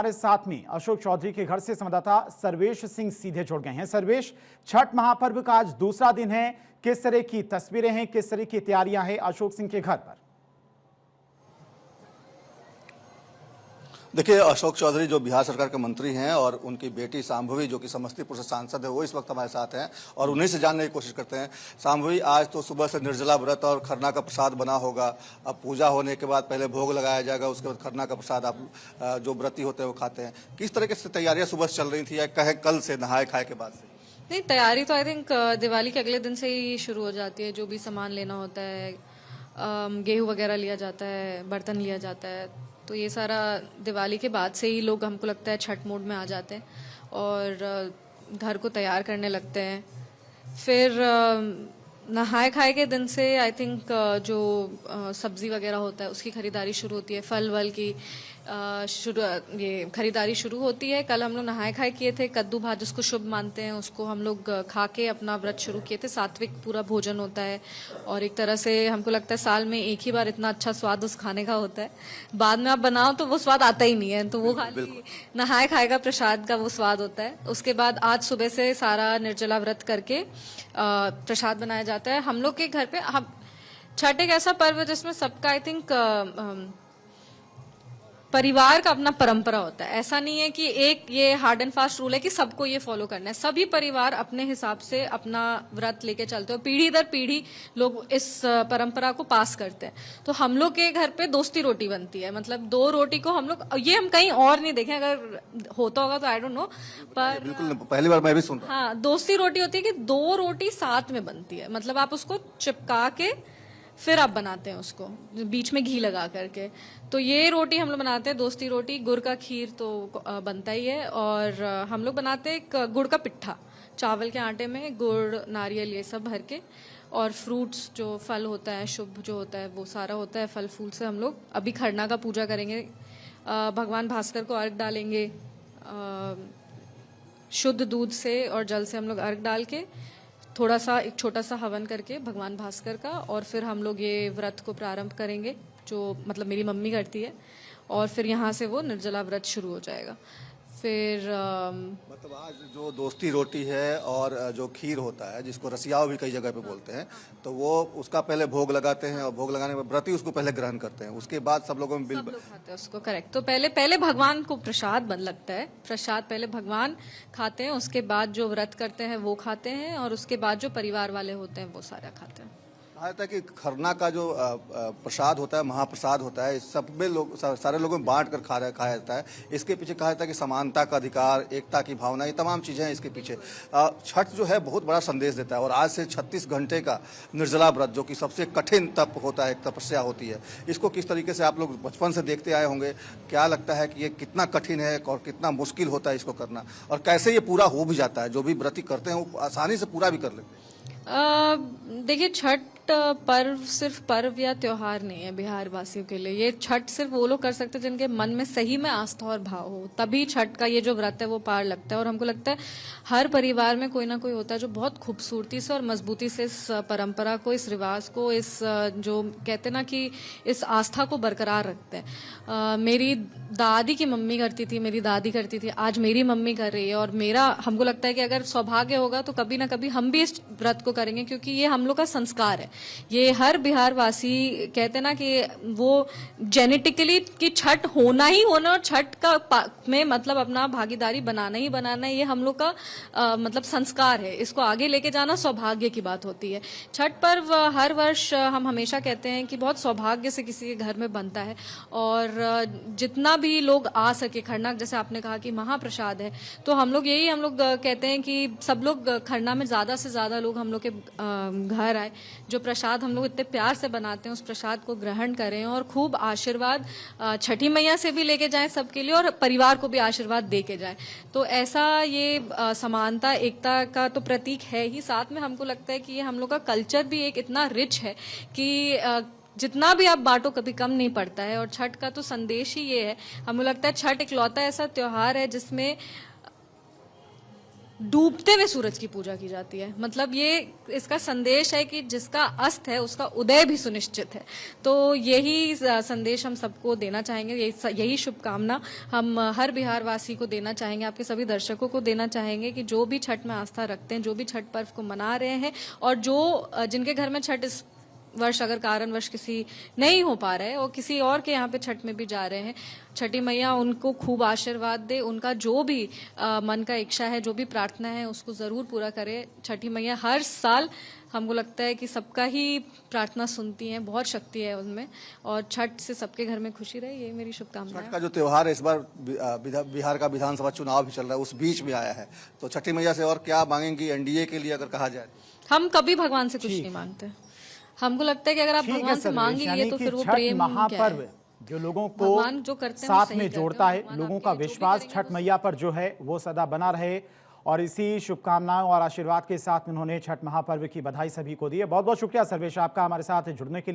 हमारे साथ में अशोक चौधरी के घर से संवाददाता सर्वेश सिंह सीधे जुड़ गए हैं। सर्वेश, छठ महापर्व का आज दूसरा दिन है, किस तरह की तस्वीरें हैं, किस तरह की तैयारियां हैं अशोक सिंह के घर पर? देखिए, अशोक चौधरी जो बिहार सरकार के मंत्री हैं और उनकी बेटी शांभवी जो कि समस्तीपुर से सांसद है, वो इस वक्त हमारे साथ हैं और उन्हीं से जानने की कोशिश करते हैं। शांभवी, आज तो सुबह से निर्जला व्रत और खरना का प्रसाद बना होगा। अब पूजा होने के बाद पहले भोग लगाया जाएगा, उसके बाद खरना का प्रसाद आप जो व्रती होते हैं वो खाते हैं। किस तरह की तैयारियां सुबह से चल रही थी या कहे कल से नहाए खाए के बाद से? नहीं, तैयारी तो आई थिंक दिवाली के अगले दिन से ही शुरू हो जाती है। जो भी सामान लेना होता है, गेहूं वगैरह लिया जाता है, बर्तन लिया जाता है, तो ये सारा दिवाली के बाद से ही लोग, हमको लगता है, छठ मोड में आ जाते हैं और घर को तैयार करने लगते हैं। फिर नहाए खाए के दिन से आई थिंक जो सब्जी वगैरह होता है उसकी खरीदारी शुरू होती है, फल वल की ये खरीदारी शुरू होती है। कल हम लोग नहाए खाए किए थे, कद्दू भात जिसको शुभ मानते हैं उसको हम लोग खा के अपना व्रत शुरू किए थे। सात्विक पूरा भोजन होता है और एक तरह से हमको लगता है साल में एक ही बार इतना अच्छा स्वाद उस खाने का होता है। बाद में आप बनाओ तो वो स्वाद आता ही नहीं है, तो वो खाली नहाए खाए का प्रसाद का वो स्वाद होता है। उसके बाद आज सुबह से सारा निर्जला व्रत करके प्रसाद बनाया जाता है हम लोग के घर पे। हम छठ एक ऐसा पर्व है जिसमें सबका आई थिंक परिवार का अपना परंपरा होता है। ऐसा नहीं है कि एक ये हार्ड एंड फास्ट रूल है कि सबको ये फॉलो करना है। सभी परिवार अपने हिसाब से अपना व्रत लेके चलते हो, पीढ़ी दर पीढ़ी लोग इस परंपरा को पास करते हैं। तो हम लोग के घर पे दोस्ती रोटी बनती है, मतलब 2 रोटी को हम लोग, ये हम कहीं और नहीं देखें, अगर होता होगा तो आई डोंट नो, पर बिल्कुल पहली बार मैं भी सुन रहा हूं। हाँ, दोस्ती रोटी होती है कि 2 रोटी साथ में बनती है, मतलब आप उसको चिपका के फिर आप बनाते हैं उसको बीच में घी लगा करके। तो ये रोटी हम लोग बनाते हैं, दोस्ती रोटी। गुड़ का खीर तो बनता ही है और हम लोग बनाते हैं एक गुड़ का पिट्ठा, चावल के आटे में गुड़, नारियल ये सब भर के, और फ्रूट्स जो फल होता है शुभ जो होता है वो सारा होता है फल फूल से। हम लोग अभी खरना का पूजा करेंगे, भगवान भास्कर को अर्घ डालेंगे, शुद्ध दूध से और जल से हम लोग अर्घ डाल के थोड़ा सा एक छोटा सा हवन करके भगवान भास्कर का, और फिर हम लोग ये व्रत को प्रारंभ करेंगे, जो मतलब मेरी मम्मी करती है, और फिर यहाँ से वो निर्जला व्रत शुरू हो जाएगा। फिर मतलब आज जो दोस्ती रोटी है और जो खीर होता है जिसको रसियाव भी कई जगह पे बोलते हैं, तो वो उसका पहले भोग लगाते हैं और भोग लगाने के बाद व्रती उसको पहले ग्रहण करते हैं, उसके बाद सब लोगों में बिल खाते हैं उसको। करेक्ट। तो पहले भगवान को प्रसाद बन लगता है, प्रसाद पहले भगवान खाते हैं, उसके बाद जो व्रत करते हैं वो खाते हैं, और उसके बाद जो परिवार वाले होते हैं वो सारा खाते हैं। कहा जाता है कि खरना का जो प्रसाद होता है, महाप्रसाद होता है, सब में लोग सारे लोगों में बांट कर खाया जाता है। इसके पीछे कहा जाता है कि समानता का अधिकार, एकता की भावना, ये तमाम चीजें हैं इसके पीछे। छठ जो है बहुत बड़ा संदेश देता है और आज से 36 घंटे का निर्जला व्रत, जो कि सबसे कठिन तप होता है, एक तपस्या होती है, इसको किस तरीके से आप लोग बचपन से देखते आए होंगे? क्या लगता है कि ये कितना कठिन है और कितना मुश्किल होता है इसको करना, और कैसे ये पूरा हो भी जाता है? जो भी व्रती करते हैं वो आसानी से पूरा भी कर लेते हैं। देखिए, छठ पर्व सिर्फ पर्व या त्योहार नहीं है बिहार वासियों के लिए। ये छठ सिर्फ वो लोग कर सकते हैं जिनके मन में सही में आस्था और भाव हो, तभी छठ का ये जो व्रत है वो पार लगता है। और हमको लगता है हर परिवार में कोई ना कोई होता है जो बहुत खूबसूरती से और मजबूती से इस परंपरा को, इस रिवाज को, इस जो कहते हैं ना कि इस आस्था को बरकरार रखते हैं। मेरी दादी की मम्मी करती थी, मेरी दादी करती थी, आज मेरी मम्मी कर रही है, और मेरा हमको लगता है कि अगर सौभाग्य होगा तो कभी ना कभी हम भी इस व्रत को करेंगे, क्योंकि ये हम लोग का संस्कार है। ये हर बिहार वासी कहते हैं ना कि वो जेनेटिकली कि छठ होना ही होना, और छठ का में मतलब अपना भागीदारी बनाना ही बनाना, ये हम लोग का मतलब संस्कार है। इसको आगे लेके जाना सौभाग्य की बात होती है। छठ पर्व हर वर्ष हम हमेशा कहते हैं कि बहुत सौभाग्य से किसी के घर में बनता है, और जितना भी लोग आ सके, खरना जैसे आपने कहा कि महाप्रसाद है, तो हम लोग कहते हैं कि सब लोग खरना में ज्यादा से ज्यादा लोग हम लोग के घर आए, जो प्रसाद हम लोग इतने प्यार से बनाते हैं उस प्रसाद को ग्रहण करें, और खूब आशीर्वाद छठी मैया से भी लेके जाएं सबके लिए, और परिवार को भी आशीर्वाद दे के जाएं। तो ऐसा ये समानता, एकता का तो प्रतीक है ही, साथ में हमको लगता है कि ये हम लोग का कल्चर भी एक इतना रिच है कि जितना भी आप बांटो कभी कम नहीं पड़ता है। और छठ का तो संदेश ही ये है, हमको लगता है छठ इकलौता ऐसा त्योहार है जिसमें डूबते हुए सूरज की पूजा की जाती है। मतलब ये इसका संदेश है कि जिसका अस्त है उसका उदय भी सुनिश्चित है। तो यही संदेश हम सबको देना चाहेंगे, यही शुभकामना हम हर बिहार वासी को देना चाहेंगे, आपके सभी दर्शकों को देना चाहेंगे कि जो भी छठ में आस्था रखते हैं, जो भी छठ पर्व को मना रहे हैं और जो जिनके घर में छठ इस वर्ष अगर कारणवश किसी नहीं हो पा रहे और किसी और के यहाँ पे छठ में भी जा रहे हैं, छठी मैया उनको खूब आशीर्वाद दे, उनका जो भी मन का इच्छा है, जो भी प्रार्थना है उसको जरूर पूरा करे। छठी मैया हर साल हमको लगता है कि सबका ही प्रार्थना सुनती हैं, बहुत शक्ति है उनमें और छठ से सबके घर में खुशी रहे, ये मेरी शुभकामनाएं। छठ का जो त्योहार है इस बार बिहार का विधानसभा चुनाव भी चल रहा है, उस बीच में आया है, तो छठी मैया से और क्या मांगेंगी एनडीए के लिए अगर कहा जाए? हम कभी भगवान से कुछ नहीं मांगते। हमको लगता है कि अगर आप भगवान से मांगेंगे तो फिर वो प्रेम महापर्व जो लोगों को भगवान जो करते हैं साथ में जोड़ता है, लोगों का विश्वास छठ मैया पर जो है वो सदा बना रहे और इसी शुभकामनाओं और आशीर्वाद के साथ उन्होंने छठ महापर्व की बधाई सभी को दी है। बहुत बहुत शुक्रिया सर्वेश आपका हमारे साथ जुड़ने के लिए।